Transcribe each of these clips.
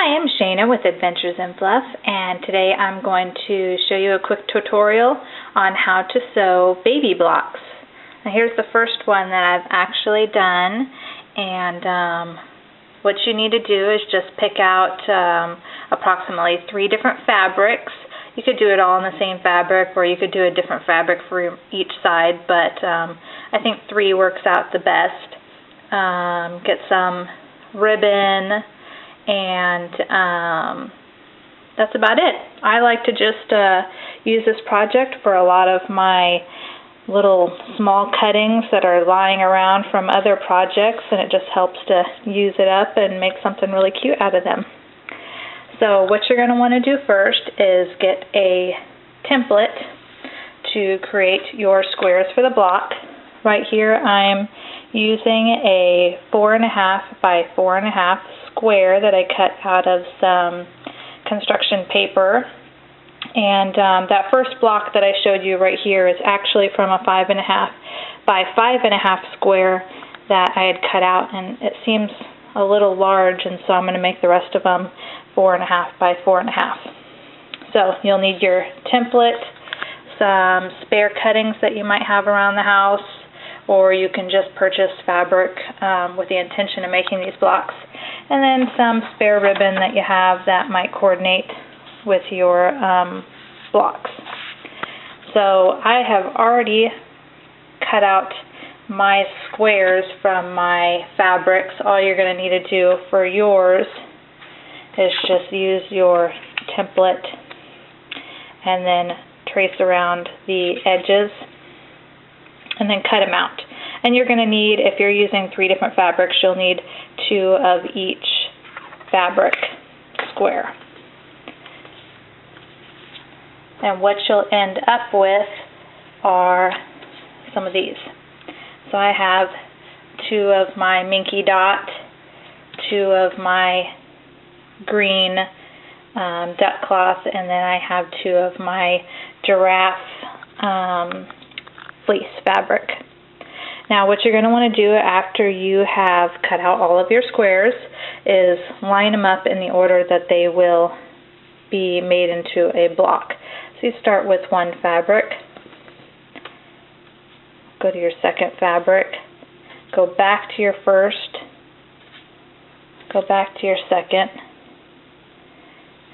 Hi, I'm Shayna with Adventures in Fluff, and today I'm going to show you a quick tutorial on how to sew baby blocks. Now here's the first one that I've actually done, and what you need to do is just pick out approximately 3 different fabrics. You could do it all in the same fabric, or you could do a different fabric for each side, but I think 3 works out the best. Get some ribbon, and that's about it. I like to just use this project for a lot of my little small cuttings that are lying around from other projects, and it just helps to use it up and make something really cute out of them. So what you're going to want to do first is get a template to create your squares for the block. Right here I'm using a 4.5 by 4.5 square that I cut out of some construction paper, and that first block that I showed you right here is actually from a 5.5 by 5.5 square that I had cut out, and it seems a little large, and so I'm going to make the rest of them 4.5 by 4.5. So you'll need your template, some spare cuttings that you might have around the house, or you can just purchase fabric with the intention of making these blocks, and then some spare ribbon that you have that might coordinate with your blocks. So I have already cut out my squares from my fabrics. All you're going to need to do for yours is just use your template and then trace around the edges and then cut them out. And you're going to need, if you're using 3 different fabrics, you'll need 2 of each fabric square. And what you'll end up with are some of these. So I have 2 of my Minky Dot, 2 of my green duck cloth, and then I have 2 of my giraffe fleece fabric. Now what you're going to want to do after you have cut out all of your squares is line them up in the order that they will be made into a block. So you start with one fabric, go to your second fabric, go back to your first, go back to your second,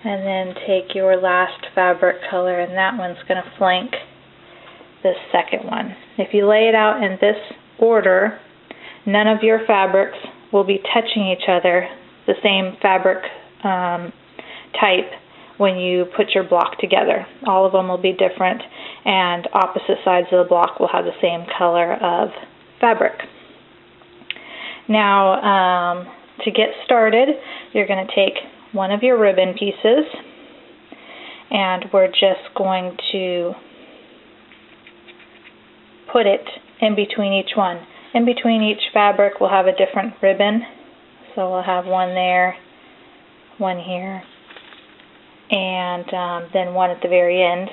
and then take your last fabric color, and that one's going to flank this second one. If you lay it out in this order, none of your fabrics will be touching each other, the same fabric type, when you put your block together. All of them will be different, and opposite sides of the block will have the same color of fabric. Now, to get started, you're going to take one of your ribbon pieces, and we're just going to put it in between each one. In between each fabric we'll have a different ribbon. So we'll have one there, one here, and then one at the very end.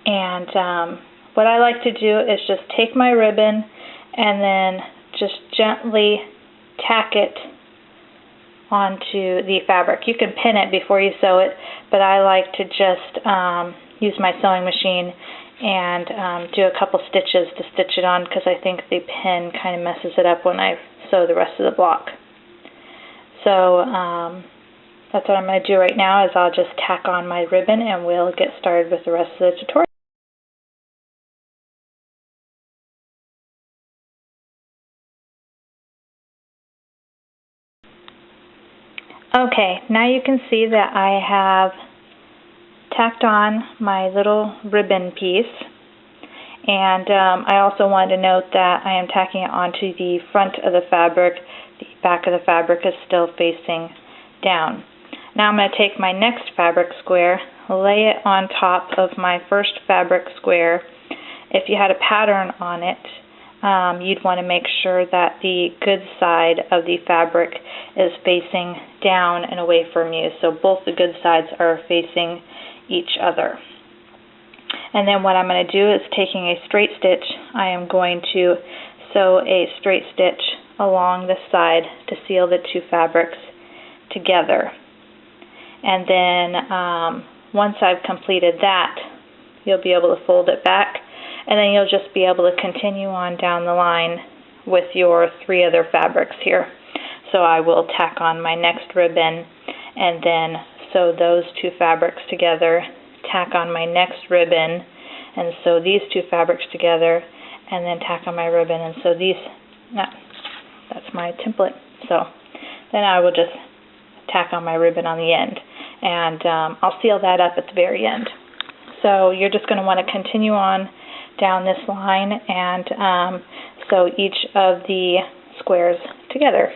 And what I like to do is just take my ribbon and then just gently tack it onto the fabric. You can pin it before you sew it, but I like to just use my sewing machine and do a couple stitches to stitch it on, because I think the pin kind of messes it up when I sew the rest of the block. So that's what I'm going to do right now, is I'll just tack on my ribbon and we'll get started with the rest of the tutorial. Okay, now you can see that I have tacked on my little ribbon piece, and I also wanted to note that I am tacking it onto the front of the fabric. The back of the fabric is still facing down. Now I'm going to take my next fabric square, lay it on top of my first fabric square. If you had a pattern on it, you'd want to make sure that the good side of the fabric is facing down and away from you, so both the good sides are facing each other. And then what I'm going to do is, taking a straight stitch, I am going to sew a straight stitch along the side to seal the 2 fabrics together. And then once I've completed that, you'll be able to fold it back, and then you'll just be able to continue on down the line with your 3 other fabrics here. So I will tack on my next ribbon and then sew those 2 fabrics together, tack on my next ribbon and sew these 2 fabrics together, and then tack on my ribbon and sew these. That's my template. So then I will just tack on my ribbon on the end, and I'll seal that up at the very end. So you're just going to want to continue on down this line and sew each of the squares together.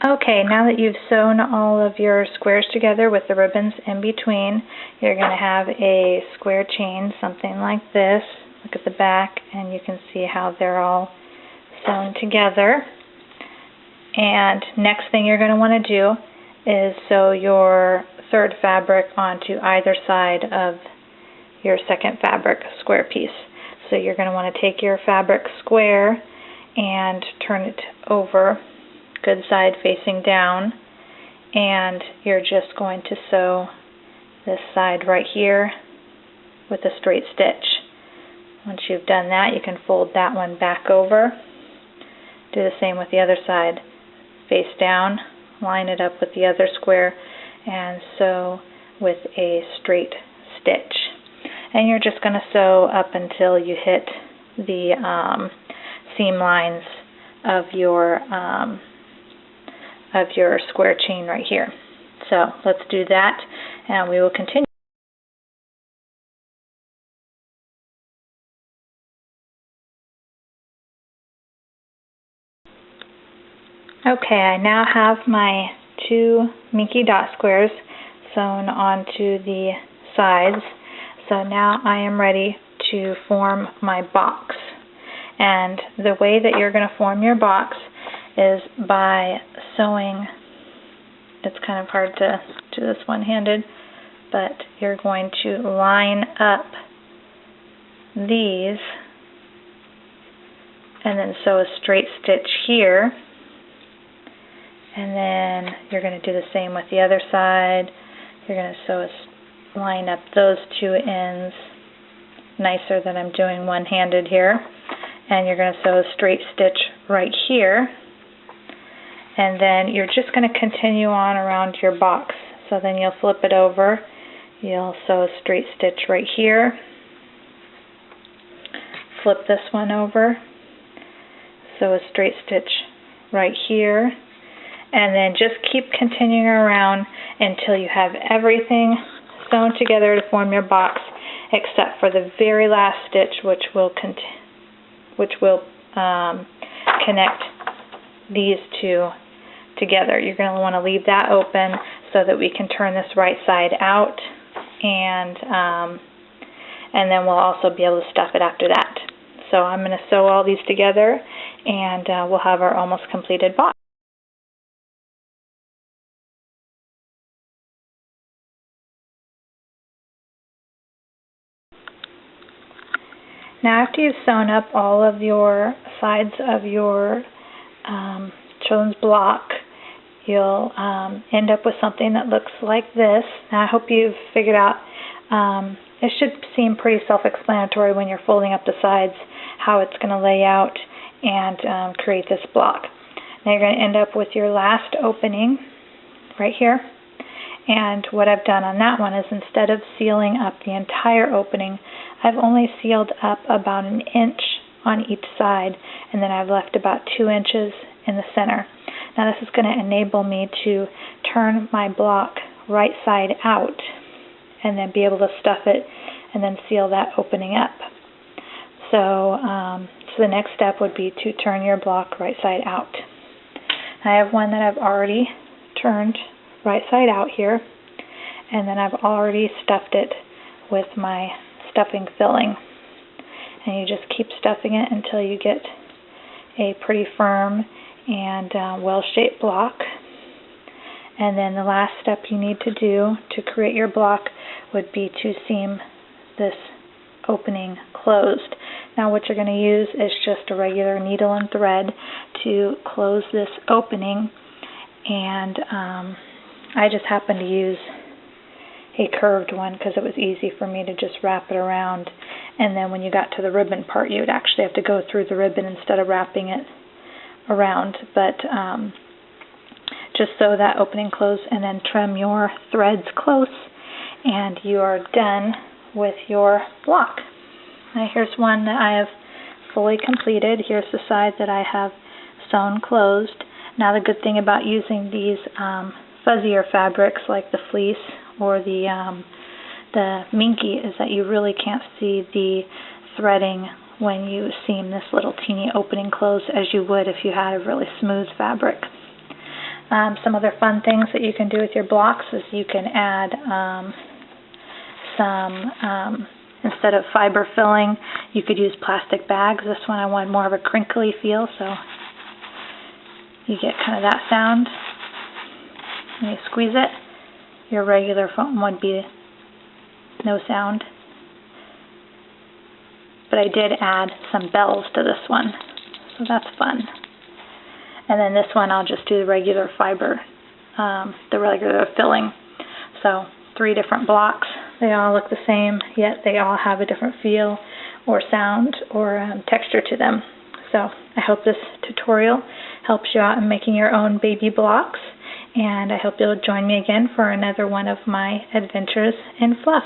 Okay, now that you've sewn all of your squares together with the ribbons in between, you're going to have a square chain, something like this. Look at the back, and you can see how they're all sewn together. And next thing you're going to want to do is sew your 3rd fabric onto either side of your 2nd fabric square piece. So you're going to want to take your fabric square and turn it over, good side facing down, and you're just going to sew this side right here with a straight stitch. Once you've done that, you can fold that one back over. Do the same with the other side. Face down, line it up with the other square, and sew with a straight stitch. And you're just going to sew up until you hit the seam lines of your square chain right here. So let's do that, and we will continue. Okay, I now have my 2 Minky Dot squares sewn onto the sides. So now I am ready to form my box. And the way that you're going to form your box is by sewing. It's kind of hard to do this one-handed, but you're going to line up these and then sew a straight stitch here. And then you're going to do the same with the other side. You're going to line up those 2 ends, nicer than I'm doing one-handed here. And you're going to sew a straight stitch right here. And then you're just going to continue on around your box. So then you'll flip it over. You'll sew a straight stitch right here. Flip this one over. Sew a straight stitch right here. And then just keep continuing around until you have everything sewn together to form your box, except for the very last stitch, which will connect these 2 together. You're going to want to leave that open so that we can turn this right side out, and then we'll also be able to stuff it after that. So I'm going to sew all these together, and we'll have our almost completed box. Now after you've sewn up all of your sides of your children's block, you'll end up with something that looks like this. Now I hope you've figured out, it should seem pretty self-explanatory when you're folding up the sides how it's going to lay out and create this block. Now you're going to end up with your last opening right here. And what I've done on that one is, instead of sealing up the entire opening, I've only sealed up about 1 inch on each side, and then I've left about 2 inches in the center. Now this is going to enable me to turn my block right side out and then be able to stuff it and then seal that opening up. So the next step would be to turn your block right side out. I have one that I've already turned right side out here, and then I've already stuffed it with my stuffing filling. And you just keep stuffing it until you get a pretty firm and well-shaped block. And then the last step you need to do to create your block would be to seam this opening closed. Now what you're going to use is just a regular needle and thread to close this opening, and I just happened to use a curved one because it was easy for me to just wrap it around, and then when you got to the ribbon part you would actually have to go through the ribbon instead of wrapping it around. But just sew that opening close and then trim your threads close, and you are done with your block. Now here's one that I have fully completed. Here's the side that I have sewn closed. Now the good thing about using these fuzzier fabrics like the fleece or the minky is that you really can't see the threading when you seam this little teeny opening close as you would if you had a really smooth fabric. Some other fun things that you can do with your blocks is you can add instead of fiber filling, you could use plastic bags. This one I wanted more of a crinkly feel, so you get kind of that sound when you squeeze it. Your regular foam would be no sound. But I did add some bells to this one, so that's fun. And then this one I'll just do the regular fiber, the regular filling. So 3 different blocks. They all look the same, yet they all have a different feel or sound or texture to them. So I hope this tutorial helps you out in making your own baby blocks, and I hope you'll join me again for another one of my adventures in fluff.